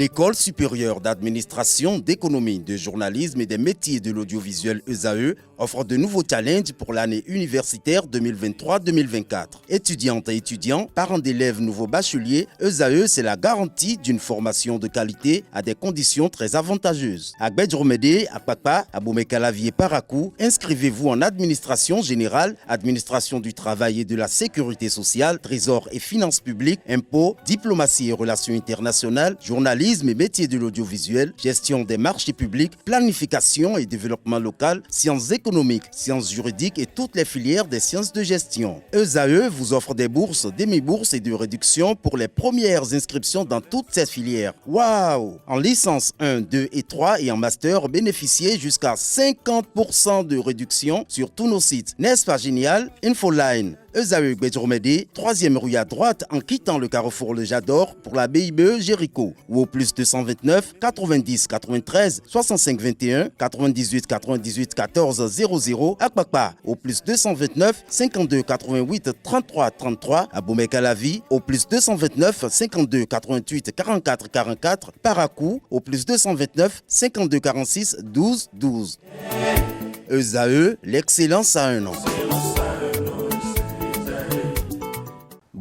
L'École supérieure d'administration, d'économie, de journalisme et des métiers de l'audiovisuel ESAE offre de nouveaux challenges pour l'année universitaire 2023-2024. Étudiantes et étudiants, parents d'élèves nouveaux bacheliers, ESAE, c'est la garantie d'une formation de qualité à des conditions très avantageuses. À Gbedjromede, à Papa, à Boumekalavi et Parakou, inscrivez-vous en administration générale, administration du travail et de la sécurité sociale, trésor et finances publiques, impôts, diplomatie et relations internationales, journalisme et métiers de l'audiovisuel, gestion des marchés publics, planification et développement local, sciences économiques, sciences juridiques et toutes les filières des sciences de gestion. ESAE vous offre des bourses, demi-bourses et de réductions pour les premières inscriptions dans toutes ces filières. Waouh! En licence 1, 2 et 3 et en master, bénéficiez jusqu'à 50% de réduction sur tous nos sites. N'est-ce pas génial? Infoline. ESAE Gbedjromede, 3e rue à droite en quittant le carrefour Le Jador pour la BIBE Jéricho ou au plus 229 90 93 65 21 98 98 14 00 à Kpakpa au plus 229 52 88 33 33 à Boumekalavi au plus 229 52 88 44 44 Parakou au plus 229 52 46 12 12. ESAE, l'excellence à un an.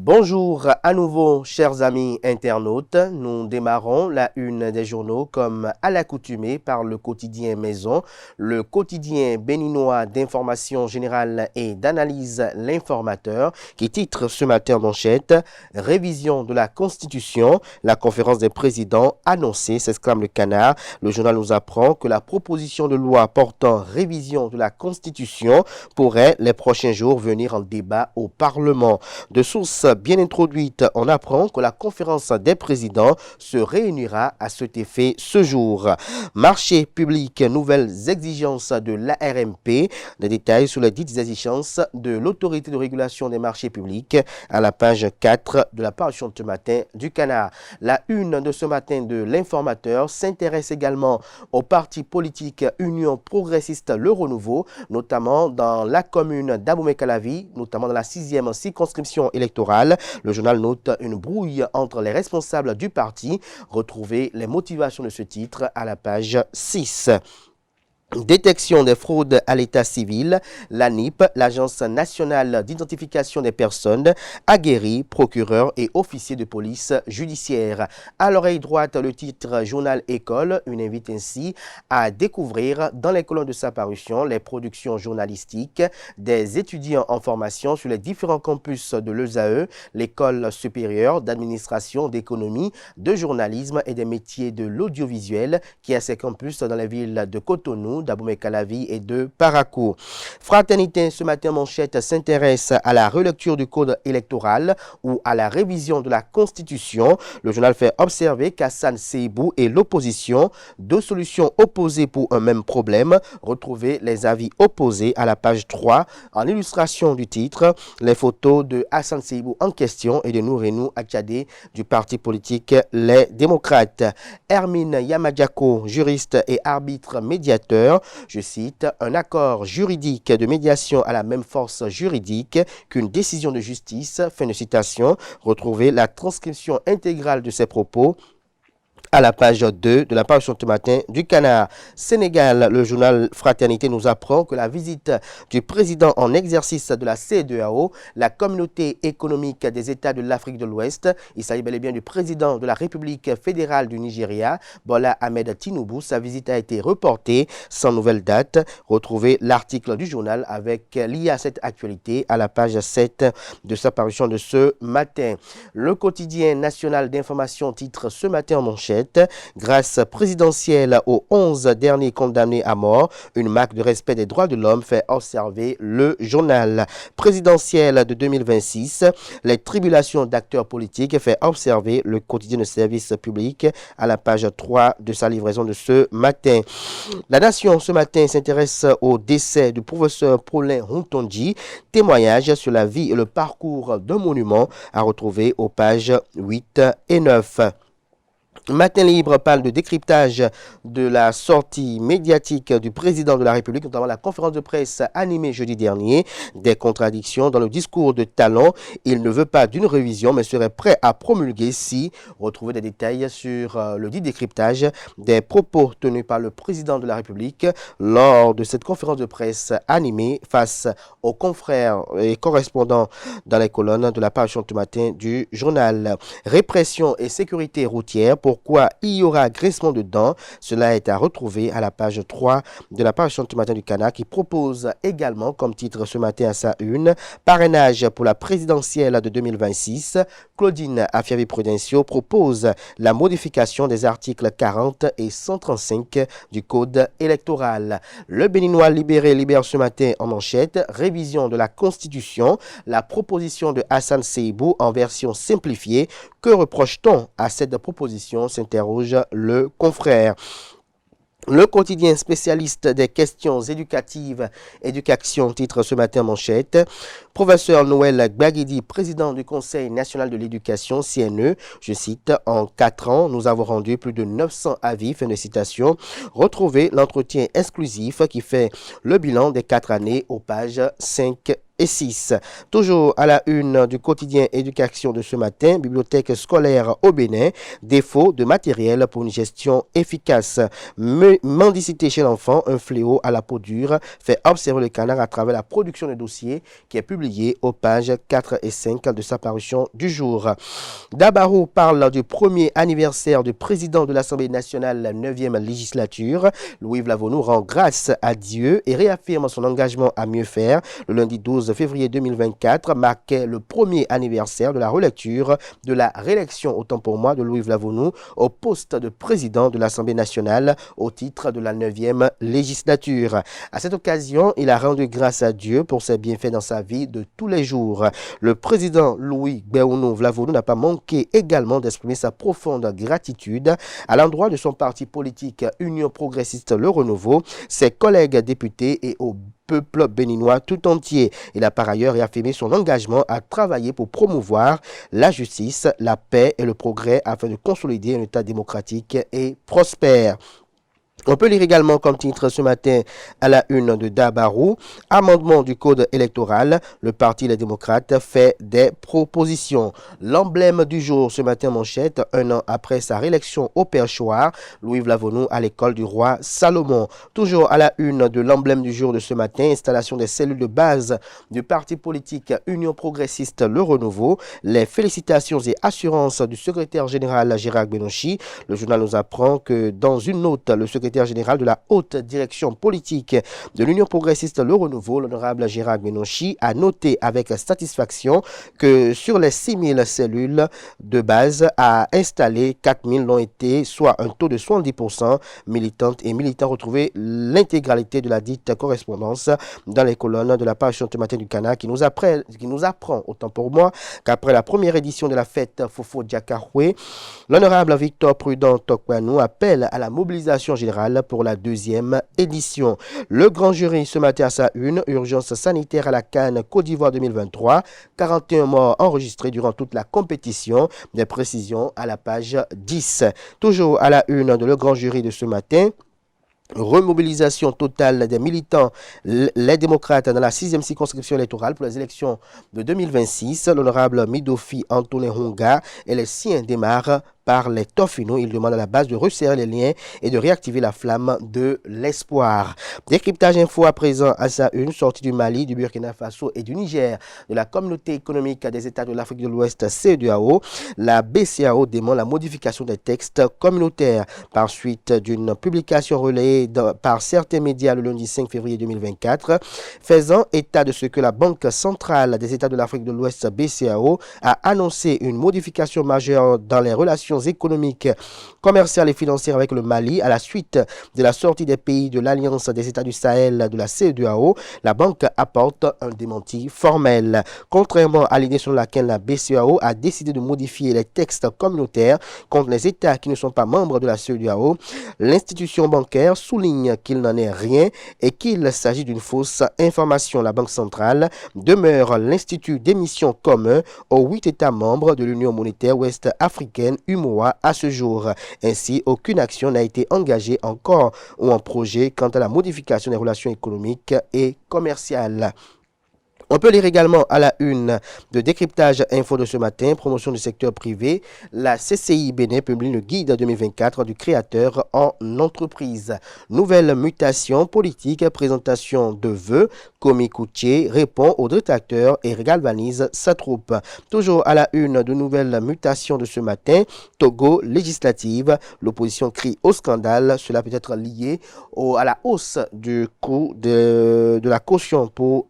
Bonjour à nouveau, chers amis internautes. Nous démarrons la une des journaux comme à l'accoutumée par le quotidien Maison, le quotidien béninois d'information générale et d'analyse L'Informateur, qui titre ce matin en manchette « Révision de la Constitution, la conférence des présidents annoncée », s'exclame le Canard. Le journal nous apprend que la proposition de loi portant révision de la Constitution pourrait les prochains jours venir en débat au Parlement. De sources bien introduite, on apprend que la conférence des présidents se réunira à cet effet ce jour. Marché public, nouvelles exigences de l'ARMP. Des détails sur les dites exigences de l'autorité de régulation des marchés publics à la page 4 de la parution de ce matin du Canard. La une de ce matin de l'Informateur s'intéresse également au parti politique Union progressiste Le Renouveau, notamment dans la commune d'Aboumekalavi, notamment dans la 6e circonscription électorale. Le journal note une brouille entre les responsables du parti. Retrouvez les motivations de ce titre à la page 6. Détection des fraudes à l'état civil, l'ANIP, l'Agence nationale d'identification des personnes, aguerris, procureurs et officiers de police judiciaire. À l'oreille droite, le titre Journal École, une invite ainsi à découvrir dans les colonnes de sa parution les productions journalistiques des étudiants en formation sur les différents campus de l'ESAE, l'École supérieure d'administration, d'économie, de journalisme et des métiers de l'audiovisuel qui a ses campus dans les villes de Cotonou, d'Aboumekalavi et de Parakou. Fraternité, ce matin manchette, s'intéresse à la relecture du code électoral ou à la révision de la Constitution. Le journal fait observer qu'Hassan Seibou et l'opposition, deux solutions opposées pour un même problème. Retrouvez les avis opposés à la page 3. En illustration du titre, les photos de Hassan Seibou en question et de Nourenou Akadé du parti politique Les Démocrates. Hermine Yamadjako, juriste et arbitre médiateur, je cite, « Un accord juridique de médiation a la même force juridique qu'une décision de justice », fin de citation. Retrouvez la transcription intégrale de ces propos à la page 2 de la parution ce matin du Canard. Sénégal, le journal Fraternité nous apprend que la visite du président en exercice de la CEDEAO, la communauté économique des États de l'Afrique de l'Ouest, il s'agit bel et bien du président de la République fédérale du Nigeria, Bola Ahmed Tinubu. Sa visite a été reportée sans nouvelle date. Retrouvez l'article du journal avec lié à cette actualité à la page 7 de sa parution de ce matin. Le quotidien national d'information titre ce matin en manchette « Grâce présidentielle aux 11 derniers condamnés à mort, une marque de respect des droits de l'homme » fait observer le journal. Présidentielle de 2026, les tribulations d'acteurs politiques fait observer le quotidien de service public à la page 3 de sa livraison de ce matin. La Nation ce matin s'intéresse au décès du professeur Paulin Hontonji, témoignage sur la vie et le parcours d'un monument à retrouver aux pages 8 et 9. Matin Libre parle de décryptage de la sortie médiatique du président de la République, notamment la conférence de presse animée jeudi dernier. Des contradictions dans le discours de Talon. Il ne veut pas d'une révision, mais serait prêt à promulguer si. Retrouvez des détails sur le dit décryptage des propos tenus par le président de la République lors de cette conférence de presse animée face aux confrères et correspondants dans les colonnes de la page ce matin du journal. Répression et sécurité routière. Pourquoi il y aura grincement de dents? Cela est à retrouver à la page 3 de la page ce matin du Cana qui propose également comme titre ce matin à sa une parrainage pour la présidentielle de 2026. Claudine Afiavi-Prudencio propose la modification des articles 40 et 135 du Code électoral. Le Béninois libéré libère ce matin en manchette révision de la Constitution, la proposition de Hassan Seibou en version simplifiée. Que reproche-t-on à cette proposition, s'interroge le confrère. Le quotidien spécialiste des questions éducatives, Éducation, titre ce matin manchette. Professeur Noël Gbagidi, président du Conseil national de l'éducation, CNE, je cite, en 4 ans, nous avons rendu plus de 900 avis, fin de citation. Retrouvez l'entretien exclusif qui fait le bilan des 4 années aux pages 5 et 6. Toujours à la une du quotidien Éducation de ce matin, bibliothèque scolaire au Bénin, défaut de matériel pour une gestion efficace. Mendicité chez l'enfant, un fléau à la peau dure, fait observer le Canard à travers la production de dossiers qui est publié aux pages 4 et 5 de sa parution du jour. Dabarou parle du premier anniversaire du président de l'Assemblée nationale, la 9e législature. Louis Vlavonou rend grâce à Dieu et réaffirme son engagement à mieux faire. Le lundi 12 février 2024 marquait le premier anniversaire de la relecture de la réélection, autant pour moi, de Louis Vlavonou au poste de président de l'Assemblée nationale au titre de la 9e législature. À cette occasion, il a rendu grâce à Dieu pour ses bienfaits dans sa vie de tous les jours. Le président Louis Gbagidi Vlavonou n'a pas manqué également d'exprimer sa profonde gratitude à l'endroit de son parti politique Union progressiste Le Renouveau, ses collègues députés et au peuple béninois tout entier. Il a par ailleurs réaffirmé son engagement à travailler pour promouvoir la justice, la paix et le progrès afin de consolider un État démocratique et prospère. On peut lire également comme titre ce matin à la une de Dabarou, amendement du code électoral, le Parti Les Démocrates fait des propositions. L'emblème du jour ce matin manchette, 1 an après sa réélection au perchoir, Louis Vlavonou à l'école du roi Salomon. Toujours à la une de l'emblème du jour de ce matin, installation des cellules de base du parti politique Union progressiste Le Renouveau, les félicitations et assurances du secrétaire général Gérard Benonchi. Le journal nous apprend que dans une note, le secrétaire général de la haute direction politique de l'Union progressiste Le Renouveau, l'honorable Gérard Benonchi, a noté avec satisfaction que sur les 6000 cellules de base à installer, 4000 l'ont été, soit un taux de 70%. Militantes et militants retrouvaient l'intégralité de la dite correspondance dans les colonnes de la page ce matin du Cana qui nous apprend, autant pour moi, qu'après la première édition de la fête Fofo Diakahwe, l'honorable Victor Prudent Tokwanou appelle à la mobilisation générale pour la 2e édition. Le grand jury ce matin à sa une, urgence sanitaire à la CAN Côte d'Ivoire 2023, 41 morts enregistrés durant toute la compétition, des précisions à la page 10. Toujours à la une de le grand jury de ce matin, remobilisation totale des militants, les démocrates dans la 6e circonscription électorale pour les élections de 2026. L'honorable Midofi Antonin Honga et les siens démarrent par les Tofino. Il demande à la base de resserrer les liens et de réactiver la flamme de l'espoir. Décryptage info à présent à sa une, sortie du Mali, du Burkina Faso et du Niger, de la communauté économique des États de l'Afrique de l'Ouest, CEDEAO. La BCEAO demande la modification des textes communautaires par suite d'une publication relayée par certains médias le lundi 5 février 2024, faisant état de ce que la Banque centrale des États de l'Afrique de l'Ouest, BCEAO, a annoncé une modification majeure dans les relations économiques, commerciales et financières avec le Mali à la suite de la sortie des pays de l'Alliance des États du Sahel de la CEDEAO. La banque apporte un démenti formel. Contrairement à l'idée selon laquelle la BCEAO a décidé de modifier les textes communautaires contre les États qui ne sont pas membres de la CEDEAO, l'institution bancaire souligne qu'il n'en est rien et qu'il s'agit d'une fausse information. La Banque centrale demeure l'institut d'émission commun aux 8 États membres de l'Union monétaire ouest-africaine, UMOA, mois à ce jour. Ainsi, aucune action n'a été engagée encore ou en projet quant à la modification des relations économiques et commerciales. On peut lire également à la une de décryptage info de ce matin, promotion du secteur privé. La CCI Bénin publie le guide 2024 du créateur en entreprise. Nouvelle mutation politique, présentation de vœux. Komi Koutié répond aux détracteurs et galvanise sa troupe. Toujours à la une de nouvelles mutations de ce matin, Togo législative. L'opposition crie au scandale. Cela peut être lié à la hausse du coût de la caution pour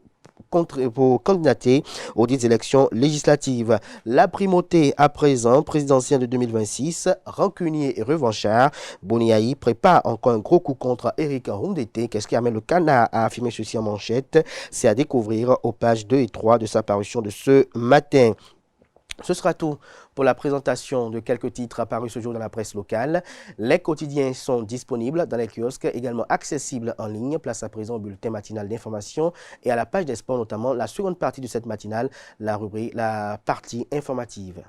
candidater aux 10 élections législatives. La primauté à présent, présidentielle de 2026, rancunier et revanchard. Boniaï prépare encore un gros coup contre Eric Houndete. Qu'est-ce qui amène le canard à affirmer ceci en manchette? C'est à découvrir aux pages 2 et 3 de sa parution de ce matin. Ce sera tout pour la présentation de quelques titres apparus ce jour dans la presse locale. Les quotidiens sont disponibles dans les kiosques, également accessibles en ligne. Place à présent au bulletin matinal d'information et à la page des sports, notamment la seconde partie de cette matinale, la partie informative.